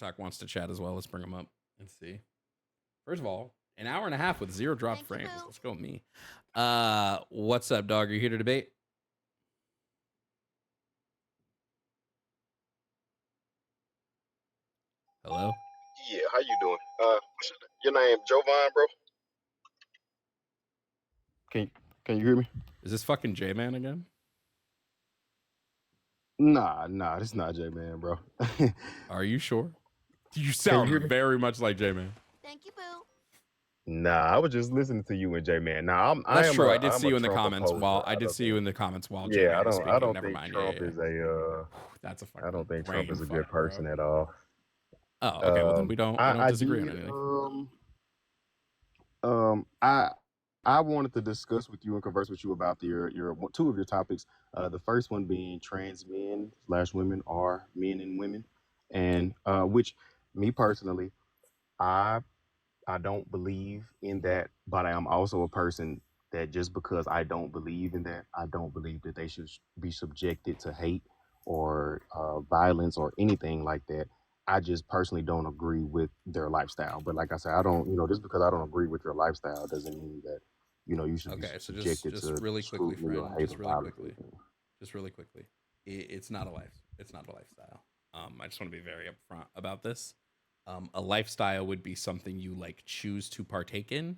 TikTok wants to chat as well. Let's bring him up and see. First of all, an hour and a half with 0 drop frames. Let's go with me. What's up, dog? Are you here to debate? Hello? Yeah, how you doing? Your name Jovan, bro? Can you hear me? Is this fucking J-Man again? Nah, this is not J Man, bro. Are you sure? You Can sound you hear me? very much like J-Man. Thank you, Boo. Nah, I was just listening to you and J Man. Nah, That's true. I did I'm see a you in the Trump comments opposer. I did see you in the comments while Yeah, J-Man was I speaking. don't Never think mind. Trump Yeah. is a That's a fucking I don't think Trump brain is a good fuck, bro. person at all. Oh, okay. Well, then we don't I disagree on did anything. um I wanted to discuss with you and converse with you about your two of your topics. The first one being trans men slash women are men and women, and which me personally, I I don't believe in that, but I am also a person that just because I don't believe in that, I don't believe that they should be subjected to hate or violence or anything like that. I just personally don't agree with their lifestyle. But like I said, I don't, just because I don't agree with your lifestyle doesn't mean that, you should be Okay, so subjected just to really quickly, scrutiny or friend. hate or violence. Just really quickly. It's not a life. It's not a lifestyle. I just want to be very upfront about this. A lifestyle would be something you like choose to partake in.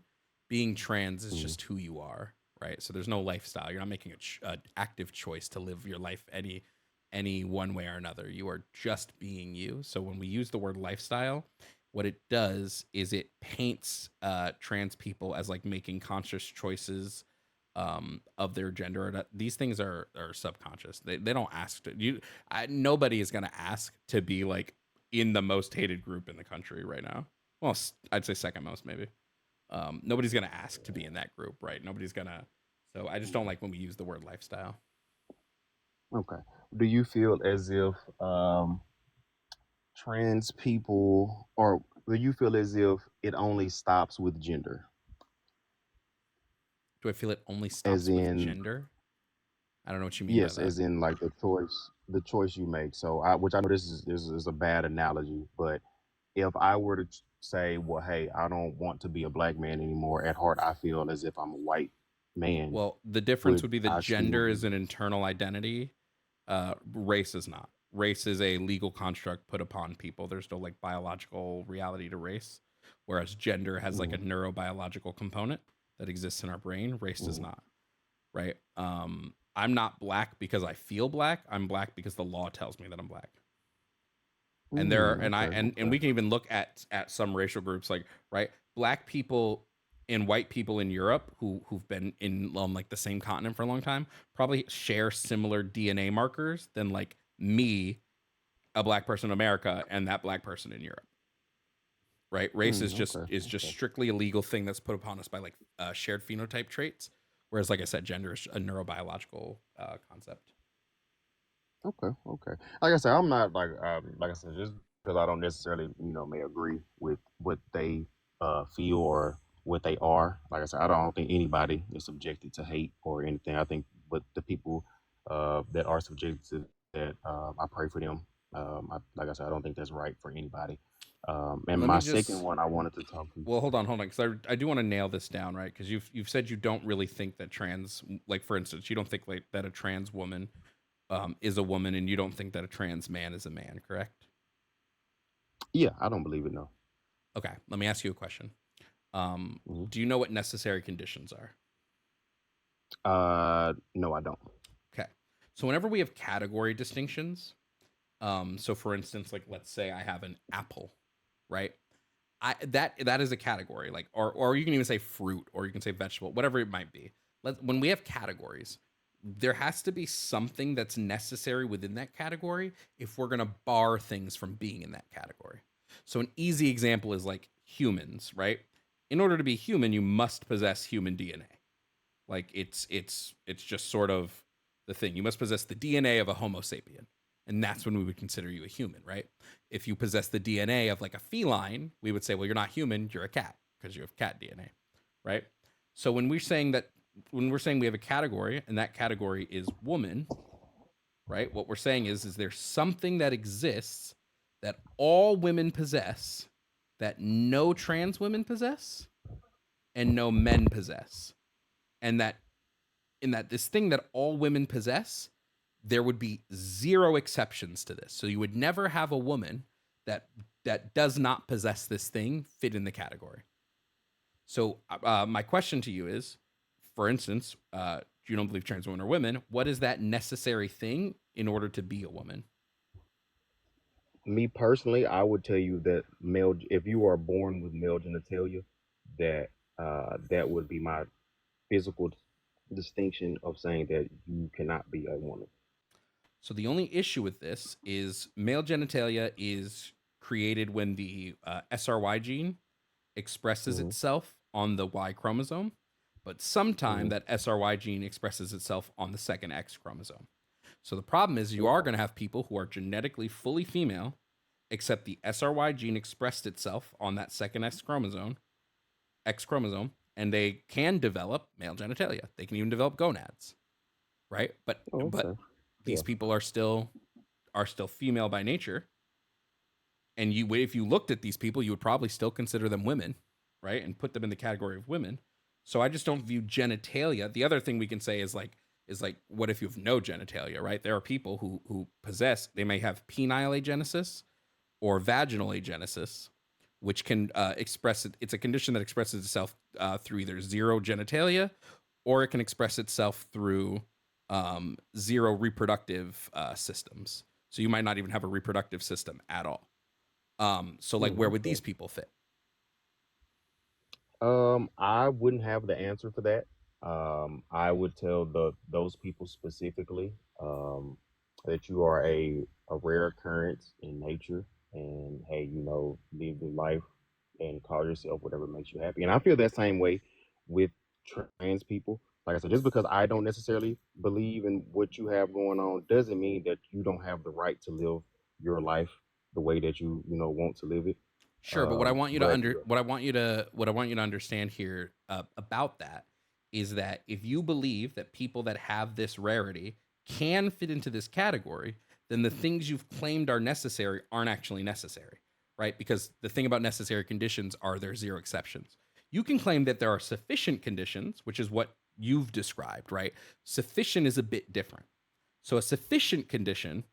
Being trans is Mhm. just who you are, right? So there's no lifestyle. You're not making an active choice to live your life any one way or another. You are just being you. So when we use the word lifestyle, what it does is it paints trans people as like making conscious choices of their gender. These things are subconscious. They don't ask to you. Nobody is going to ask to be like in the most hated group in the country right now. Well, I'd say second most maybe. Nobody's going to ask to be in that group, right? Nobody's going to. So I just don't like when we use the word lifestyle. Okay. Do you feel as if trans people, or do you feel as if it only stops with gender? Do I feel it only As stops with in, gender? I don't know what you mean by yes, that. as in like the choice you make. So, which I know this is a bad analogy, but if I were to say, well, hey, I don't want to be a black man anymore. At heart, I feel as if I'm a white man. Well, the difference Would would be that I still gender be? is an internal identity. Race is not. Race is a legal construct put upon people. There's no like biological reality to race, whereas gender has like a Mm, neurobiological component that exists in our brain. Race does mm, not, right? I'm not black because I feel black. I'm black because the law tells me that I'm black. And there are, and I okay, and okay. we can even look at some racial groups like right black people and white people in Europe who've been in like the same continent for a long time probably share similar DNA markers than like me, a black person in America, and that black person in Europe. Right, race Okay, is just okay. strictly a legal thing that's put upon us by like shared phenotype traits, whereas like I said, gender is a neurobiological concept. Okay. Like I said, I'm not like I said, just because I don't necessarily, may agree with what they feel or what they are. Like I said, I don't think anybody is subjected to hate or anything. I think, but the people that are subjected to that, I pray for them. Like I said, I don't think that's right for anybody. And Let my me second just one, I wanted to talk to. Well, hold on, because I do want to nail this down, right? Because you've said you don't really think that trans, like for instance, you don't think like that a trans woman is a woman, and you don't think that a trans man is a man, correct? Yeah, I don't believe it. No. Okay, let me ask you a question. Mhm. Do you know what necessary conditions are? No, I don't. Okay, so whenever we have category distinctions, so for instance, like let's say I have an apple, right? That is a category, like or you can even say fruit, or you can say vegetable, whatever it might be. When we have categories, there has to be something that's necessary within that category if we're gonna bar things from being in that category. So an easy example is like humans, right? In order to be human, you must possess human DNA. Like it's just sort of the thing. You must possess the DNA of a Homo sapien, and that's when we would consider you a human, right? If you possess the DNA of like a feline, we would say, well, you're not human, you're a cat because you have cat DNA, right? So when we're saying we have a category and that category is woman, right? What we're saying is there's something that exists that all women possess, that no trans women possess, and no men possess, and that in that this thing that all women possess, there would be zero exceptions to this. So you would never have a woman that does not possess this thing fit in the category. So my question to you is, for instance, you don't believe trans women are women. What is that necessary thing in order to be a woman? Me personally, I would tell you that male, if you are born with male genitalia, that that would be my physical distinction of saying that you cannot be a woman. So the only issue with this is male genitalia is created when the SRY gene expresses Hmm. itself on the Y chromosome, but sometime Hmm. that SRY gene expresses itself on the second X chromosome. So the problem is you are Okay. going to have people who are genetically fully female, except the SRY gene expressed itself on that second X chromosome, and they can develop male genitalia. They can even develop gonads, right? Oh, But okay. these Yeah. people are still female by nature, and you if you looked at these people, you would probably still consider them women, right? And put them in the category of women. So I just don't view genitalia. The other thing we can say is like what if you have no genitalia, right? There are people who possess, they may have penile agenesis or vaginal agenesis, which can express it. It's a condition that expresses itself through either zero genitalia or it can express itself through zero reproductive systems. So you might not even have a reproductive system at all. So like, where would Okay. these people fit? I wouldn't have the answer for that. I would tell those people specifically that you are a rare occurrence in nature, and hey, live your life and call yourself whatever makes you happy. And I feel that same way with trans people. Like I said, just because I don't necessarily believe in what you have going on doesn't mean that you don't have the right to live your life the way that you want to live it. Sure, but what I want you to But under what I want you to understand here about that is that if you believe that people that have this rarity can fit into this category, then the things you've claimed are necessary aren't actually necessary, right? Because the thing about necessary conditions are there zero exceptions. You can claim that there are sufficient conditions, which is what you've described, right? Sufficient is a bit different. So a sufficient condition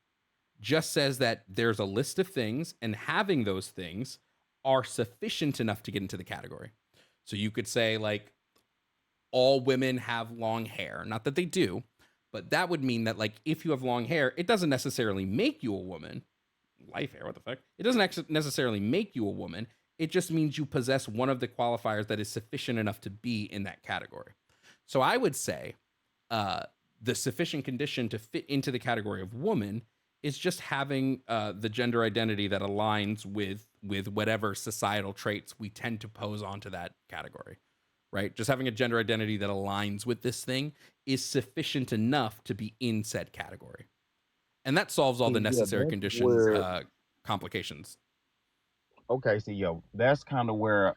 just says that there's a list of things and having those things are sufficient enough to get into the category. So you could say like all women have long hair, not that they do, but that would mean that like if you have long hair, it doesn't necessarily make you a woman. Life hair, what the fuck? It doesn't necessarily make you a woman. It just means you possess one of the qualifiers that is sufficient enough to be in that category. So I would say uh, the sufficient condition to fit into the category of woman is just having the gender identity that aligns with whatever societal traits we tend to pose onto that category, right? Just having a gender identity that aligns with this thing is sufficient enough to be in said category, and that solves all the see, yeah, necessary that's conditions where complications. okay, see, yo, that's kind of where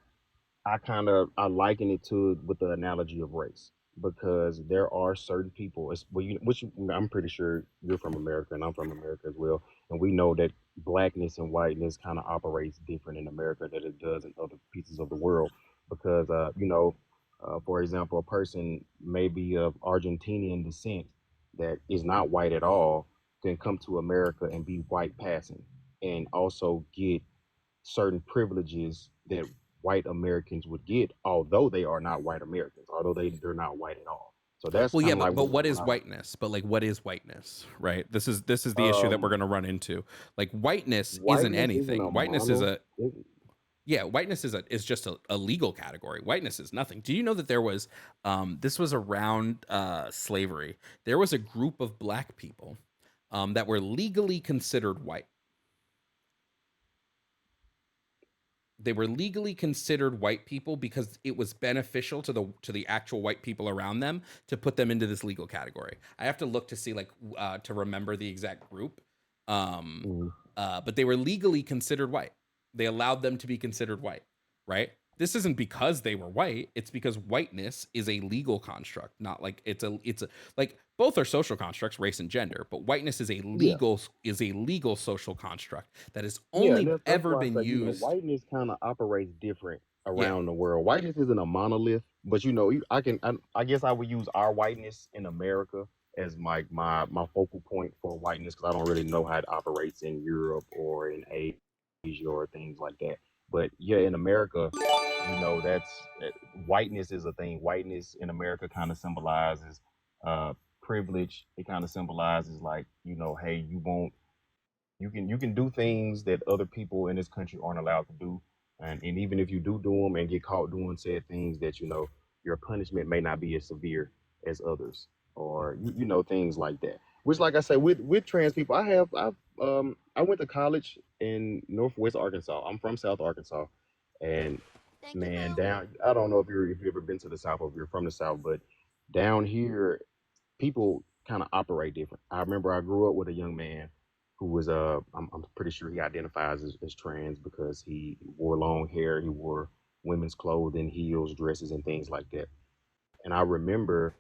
I liken it to with the analogy of race because there are certain people, I'm pretty sure you're from America and I'm from America as well, and we know that blackness and whiteness kind of operates different in America than it does in other pieces of the world because for example, a person may be of Argentinian descent that is not white at all can come to America and be white passing and also get certain privileges that white Americans would get, although they are not white Americans, although they're not white at all. So that's Well, yeah, kind of like but what what is I whiteness? But like, what is whiteness, right? This is the issue that we're um going to run into. Like, whiteness isn't whiteness isn't anything. a mono. It, Whiteness is just a legal category. Whiteness is nothing. Do you know that there was this was around slavery? There was a group of black people that were legally considered white. They were legally considered white people because it was beneficial to the actual white people around them to put them into this legal category. I have to look to see like to remember the exact group, um, mm, but they were legally considered white. They allowed them to be considered white, right? this isn't because they were white. It's because whiteness is a legal construct, not like it's a like both are social constructs, race and gender, but whiteness Yeah. is a legal social construct that has Yeah, and only that's ever why I been say, used. whiteness kind of operates different Yeah. around the world. Whiteness isn't a monolith, but I guess I would use our whiteness in America as my focal point for whiteness because I don't really know how it operates in Europe or in Asia or things like that. But yeah, in America, that's whiteness is a thing. Whiteness in America kind of symbolizes uh privilege. It kind of symbolizes like, hey, you can do things that other people in this country aren't allowed to do, and even if you do them and get caught doing said things, that your punishment may not be as severe as others, or things like that. Which, like I say, with trans people, I went to college in Northwest Arkansas. I'm from South Arkansas, and Thank you, man, Phil. down I don't know if you've ever been to the South or if you're from the South, but down here people kind of operate different. I remember I grew up with a young man who was I'm pretty sure he identifies as trans because he wore long hair, he wore women's clothing, heels, dresses, and things like that. And I remember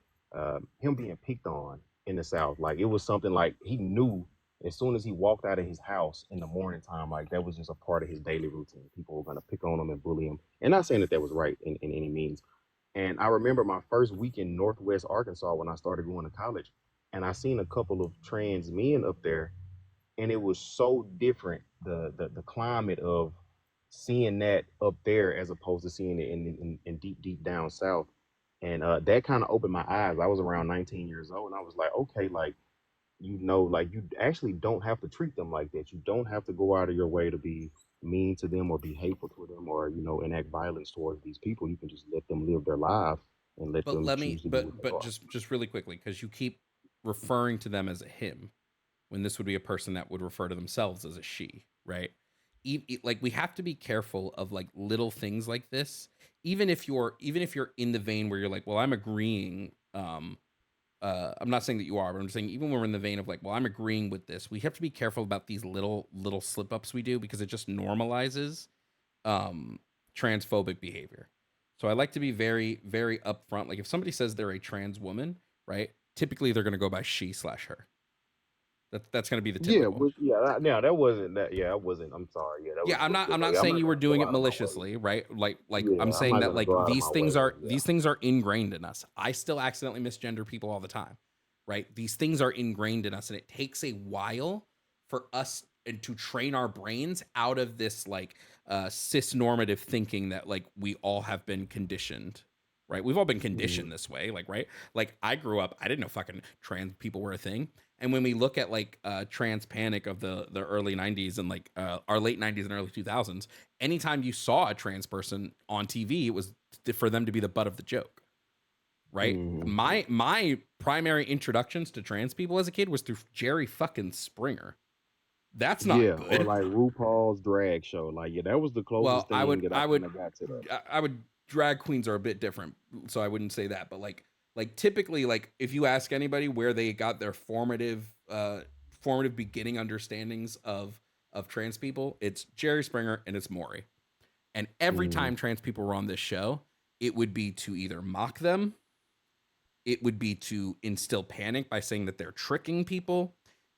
him being picked on in the South. Like it was something like he knew as soon as he walked out of his house in the morning time, like that was just a part of his daily routine. People were gonna pick on him and bully him. And not saying that that was right in any means, and I remember my first week in Northwest Arkansas when I started going to college, and I seen a couple of trans men up there, and it was so different the climate of seeing that up there as opposed to seeing it in deep down south, and that kind of opened my eyes. I was around 19 years old, and I was like, okay, like like you actually don't have to treat them like that. You don't have to go out of your way to be mean to them or be hateful to them or enact violence towards these people. You can just let them live their lives and let But them let me choose to be what they but are. just really quickly, because you keep referring to them as a him when this would be a person that would refer to themselves as a she, right? Like we have to be careful of like little things like this. Even if you're in the vein where you're like, well, I'm agreeing. I'm not saying that you are, but I'm just saying even when we're in the vein of like, well, I'm agreeing with this. We have to be careful about these little slip ups we do because it just normalizes um, transphobic behavior. So I like to be very upfront. Like if somebody says they're a trans woman, right? Typically they're going to go by she/her. That's going to be the Yeah, typical. which yeah, no, that wasn't that. Yeah, that wasn't. I'm sorry. Yeah, that was Yeah, a little I'm different. not Yeah, I'm saying not you were gonna go doing it out of my way. maliciously, right? Like Yeah, I'm I'm saying not that gonna like go out of my way. Yeah. these things are ingrained in us. I still accidentally misgender people all the time, right? These things are ingrained in us, and it takes a while for us and to train our brains out of this like cis normative thinking that like we all have been conditioned, right? We've all been Mhm. conditioned this way, like right? Like I grew up, I didn't know fucking trans people were a thing. And when we look at like trans panic of the early 90s and like our late 90s and early 2000s, anytime you saw a trans person on TV, it was for them to be the butt of the joke, right? Mhm. My primary introductions to trans people as a kid was through Jerry fucking Springer. That's not Yeah, or good. like RuPaul's drag show. Like, yeah, that was the Well, closest thing that I kind of got to that. I would drag queens are a bit different, so I wouldn't say that. But like typically, like if you ask anybody where they got their formative beginning understandings of trans people, it's Jerry Springer and it's Maury. And every Mhm. time trans people were on this show, it would be to either mock them, it would be to instill panic by saying that they're tricking people,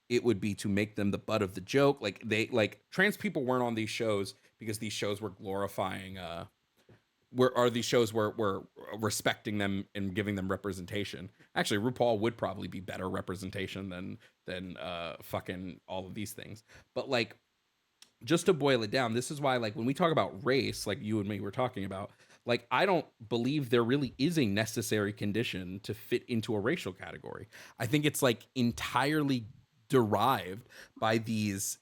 it would be to make them the butt of the joke. Like they like trans people weren't on these shows because these shows were glorifying where are these shows where we're respecting them and giving them representation. Actually, RuPaul would probably be better representation than fucking all of these things. But like just to boil it down, this is why like when we talk about race, like you and me were talking about, like I don't believe there really is a necessary condition to fit into a racial category. I think it's like entirely derived by these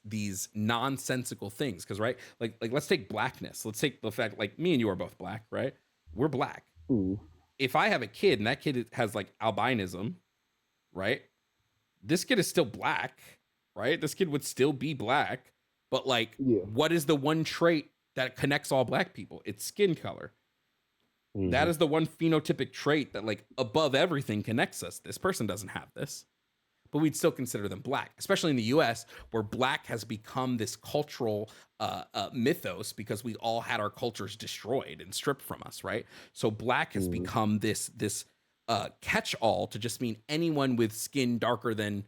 nonsensical things because right like let's take blackness, let's take the fact like me and you are both black, right? We're black. Mhm. If I have a kid and that kid has like albinism, right, this kid is still black, right? This kid would still be black, but like, Yeah. what is the one trait that connects all black people? It's skin color. That Mhm. is the one phenotypic trait that, like, above everything connects us. This person doesn't have this. but we'd still consider them black, especially in the US, where black has become this cultural mythos because we all had our cultures destroyed and stripped from us, right? So black has Mm, become this catch all to just mean anyone with skin darker than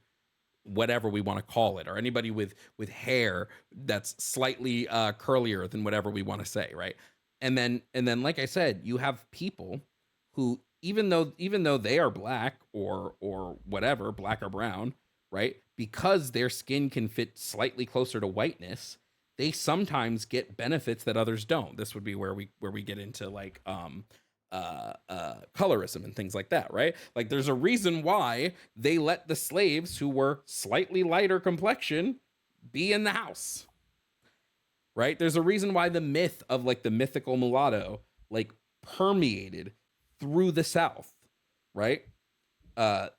whatever we want to call it, or anybody with hair that's slightly curlier than whatever we want to say, right? And then like I said, you have people who, even though they are black or whatever, black or brown, right, because their skin can fit slightly closer to whiteness, they sometimes get benefits that others don't. This would be where we get into like colorism and things like that, right? Like there's a reason why they let the slaves who were slightly lighter complexion be in the house, right? There's a reason why the myth of like the mythical mulatto like permeated through the South, right?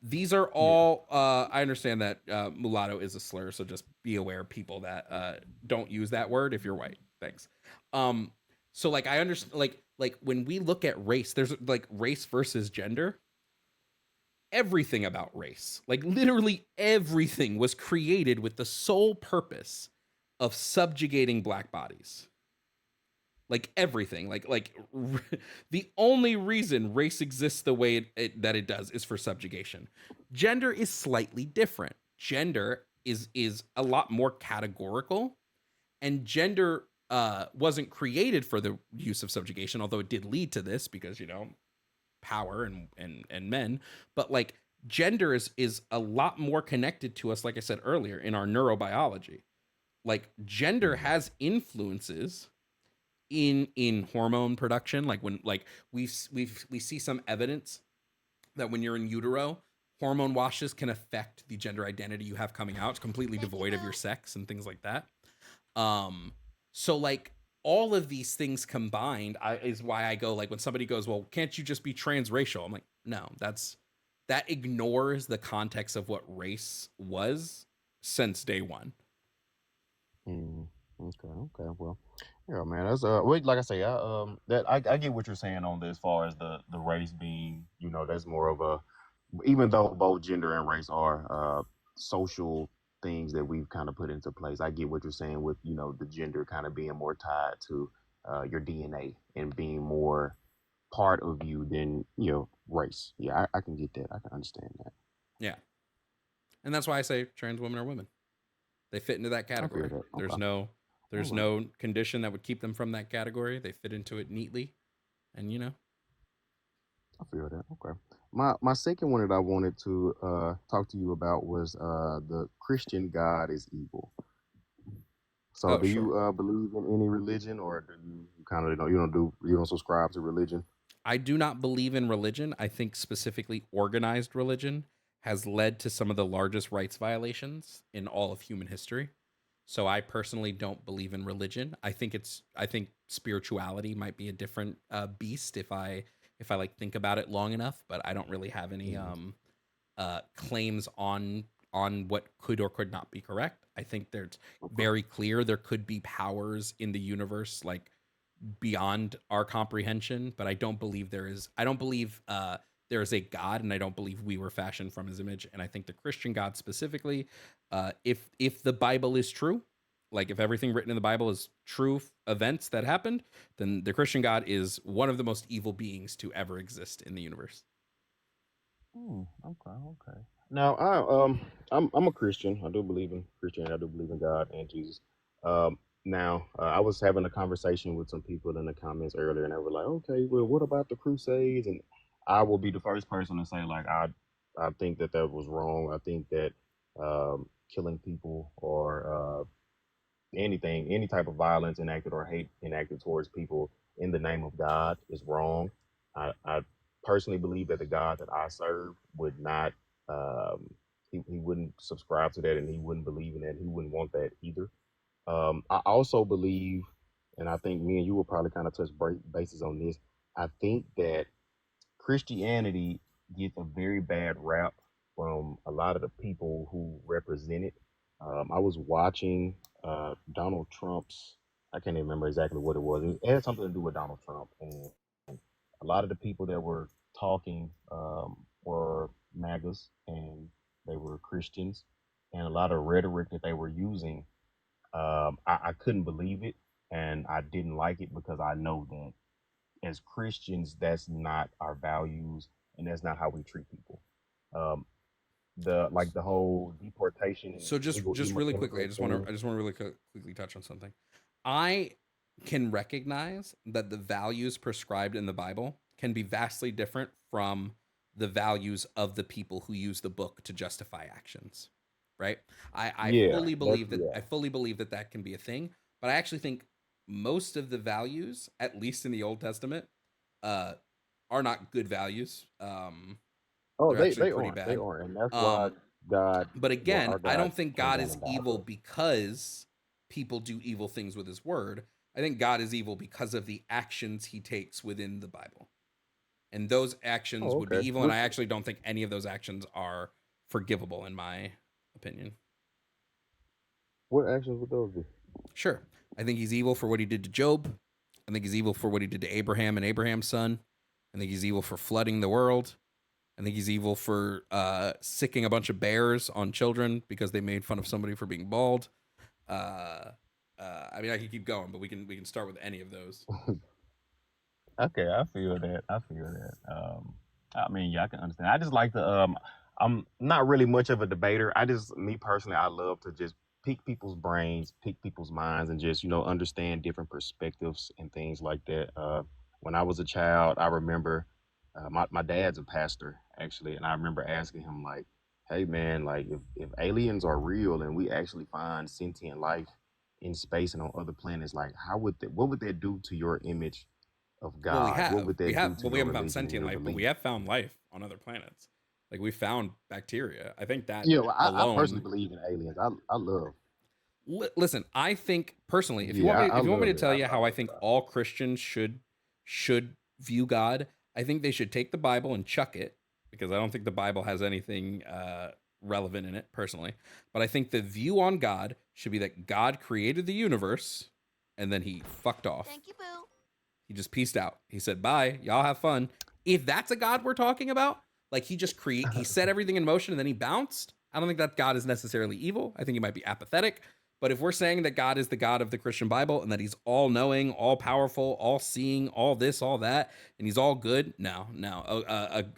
These are yeah. all. I understand that mulatto is a slur, so just be aware, people that don't use that word if you're white. Thanks. Um, so like I understand, like when we look at race, there's like race versus gender. Everything about race, like literally everything, was created with the sole purpose of subjugating black bodies. Like everything, the only reason race exists the way that it does is for subjugation. Gender is slightly different. Gender is a lot more categorical, and gender wasn't created for the use of subjugation, although it did lead to this because power and men. But like gender is a lot more connected to us, like I said earlier, in our neurobiology. Like gender Mm, has influences in hormone production, like when like we see some evidence that when you're in utero, hormone washes can affect the gender identity you have coming out. It's completely devoid of your sex and things like that. So like all of these things combined is why I go, like when somebody goes, well, can't you just be transracial? I'm like, no, that ignores the context of what race was since day one. mm. Okay, okay. Well, yeah, man. That's wait, like I say, I get what you're saying on this, as far as the race being, that's more of a, even though both gender and race are social things that we've kind of put into place. I get what you're saying with, the gender kind of being more tied to your DNA and being more part of you than, race. Yeah, I can get that. I can understand that. Yeah, and that's why I say trans women are women. They fit into that I feel category. that. There's Okay. no All there's right. no condition that would keep them from that category. They fit into it neatly, and I feel that. Okay. My second one that I wanted to talk to you about was the Christian God is evil. So oh do sure. you believe in any religion, or do you kind of, you don't subscribe to religion? I do not believe in religion. I think specifically organized religion has led to some of the largest rights violations in all of human history. So I personally don't believe in religion. I think spirituality might be a different beast if I like think about it long enough, but I don't really have any Mm, claims on what could or could not be correct. I think there's okay. very clear there could be powers in the universe like beyond our comprehension, but I don't believe there is a God, and I don't believe we were fashioned from his image. And I think the Christian God specifically, if the Bible is true, like if everything written in the Bible is true events that happened, then the Christian God is one of the most evil beings to ever exist in the universe. Okay, okay. Now I'm a Christian. I do believe in Christianity. I do believe in God and Jesus. Now I was having a conversation with some people in the comments earlier, and they were like, "Okay, well, what about the Crusades?" And I will be the first person to say, like, I think that was wrong. I think that killing people or anything, any type of violence enacted or hate enacted towards people in the name of God is wrong. I personally believe that the God that I serve would not, he wouldn't subscribe to that, and he wouldn't believe in that. He wouldn't want that either. I also believe, and I think me and you will probably kind of touch bases on this. I think that Christianity gets a very bad rap from a lot of the people who represent it. I was watching Donald Trump's, I can't even remember exactly what it was. It had something to do with Donald Trump. And a lot of the people that were talking were MAGAs. And they were Christians, and a lot of rhetoric that they were using, I couldn't believe it, and I didn't like it because I know that as Christians, that's not our values, and that's not how we treat people. Um, the whole deportation and So illegal just really quickly, immigrant thing. I just want to really quickly touch on something. I can recognize that the values prescribed in the Bible can be vastly different from the values of the people who use the book to justify actions. Right? Yeah, that's I yeah. fully believe that that can be a thing, but I actually think most of the values, at least in the Old Testament, uh, are not good values. Oh, They're actually they pretty aren't. They bad. aren't, and that's why Um, God, but well, again, our I God don't think came God down is and died evil for us. because people do evil things with his word. I think God is evil because of the actions he takes within the Bible. And those actions Oh, would be okay. evil. And I actually don't think any of those actions are forgivable, in my opinion. What actions would those be? Sure. I think he's evil for what he did to Job. I think he's evil for what he did to Abraham and Abraham's son. I think he's evil for flooding the world. I think he's evil for sicking a bunch of bears on children because they made fun of somebody for being bald. Uh, I mean, I can keep going, but we can start with any of those. Okay, I feel that. I feel that. I mean, yeah, I can understand. I just like to. I'm not really much of a debater. I just, me personally, I love to just pick people's brains, pick people's minds, and just understand different perspectives and things like that. When I was a child, I remember my dad's a pastor actually, and I remember asking him like, "Hey man, like if aliens are real and we actually find sentient life in space and on other planets, like what would that do to your image of Well, God? What would that do to we your haven't found religion and sentient your life, but we belief?" have found life on other planets. Like we found bacteria. I think that Yeah, well, I personally alone. believe in aliens. I love. Listen, I think personally, Yeah, I if you want me to love it. tell I, you I how I love think God. all Christians should view God, I think they should take the Bible and chuck it because I don't think the Bible has anything relevant in it personally. But I think the view on God should be that God created the universe and then he fucked off. Thank you, Boo. He just pieced out. He said, "Bye, y'all have fun." If that's a God we're talking about, like he set everything in motion and then he bounced. I don't think that God is necessarily evil. I think he might be apathetic. But if we're saying that God is the God of the Christian Bible and that he's all knowing, all powerful, all seeing, all this, all that, and he's all good, no,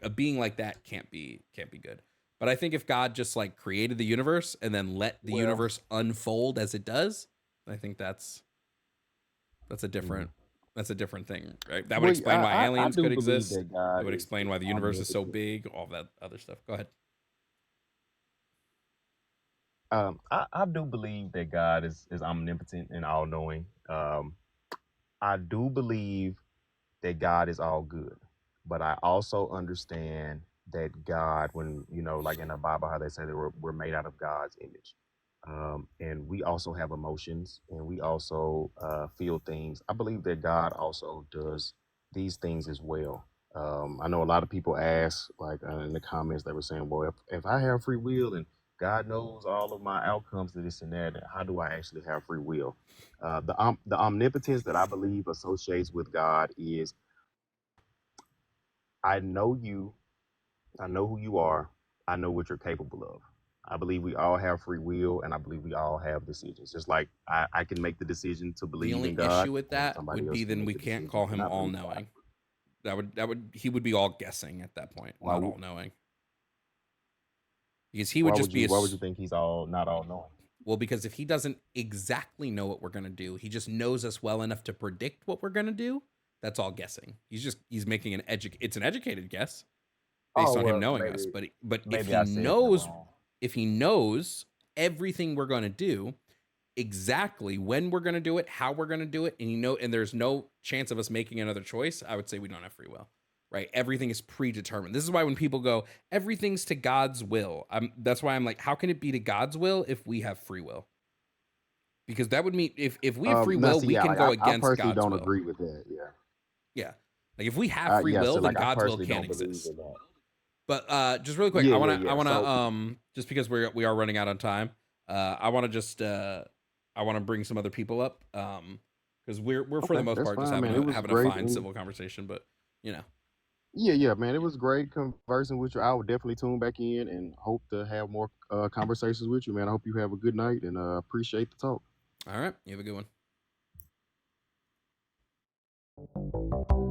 a being like that can't be good. But I think if God just like created the universe and then let the Well, universe unfold as it does, I think that's a mm, different thing, right? That would well, explain why I aliens do could believe exist. that It God would explain is why the universe is so omnipotent. big, all that other stuff. Go ahead. I do believe that God is omnipotent and all knowing. I do believe that God is all good. But I also understand that God, when, like in the Bible, how they say that we're made out of God's image. And we also have emotions and we also feel things. I believe that God also does these things as well. I know a lot of people ask, like in the comments, they were saying, well, if I have free will and God knows all of my outcomes to this and that, how do I actually have free will? The omnipotence that I believe associates with God is I know you, I know who you are, I know what you're capable of. I believe we all have free will and I believe we all have decisions. Just like I can make the decision to The believe only in God issue with and that somebody would else be can then make we the can't decision call to him not all believe in God. knowing. He would be all guessing at that point, Why not would all knowing, because he would why just would be you why would you think he's all not all knowing? well, because if he doesn't exactly know what we're gonna do, he just knows us well enough to predict what we're gonna do. That's all guessing. He's making it's an educated guess based Oh on him well, knowing us. maybe But maybe I said that wrong. if he knows everything we're going to do, exactly when we're going to do it, how we're going to do it, and there's no chance of us making another choice, I would say we don't have free will. Right? Everything is predetermined. This is why when people go, everything's to God's will, that's why I'm like, how can it be to God's will if we have free will? Because that would mean if we have free Now will, see, we yeah, can like go I against personally God's don't will. agree with that. Yeah. Yeah. Like if we have free Yeah, will, so then like I God's will personally can't don't believe exist. in that. But just really quick, Yeah, yeah, yeah. I wanna So just because we are running out of time, I wanna just I wanna bring some other people up. Because we're for the okay, most that's part just fine, man. It was having a great fine and civil conversation, but you know. Yeah, yeah, man. It was great conversing with you. I will definitely tune back in and hope to have more conversations with you, man. I hope you have a good night and appreciate the talk. All right, you have a good one.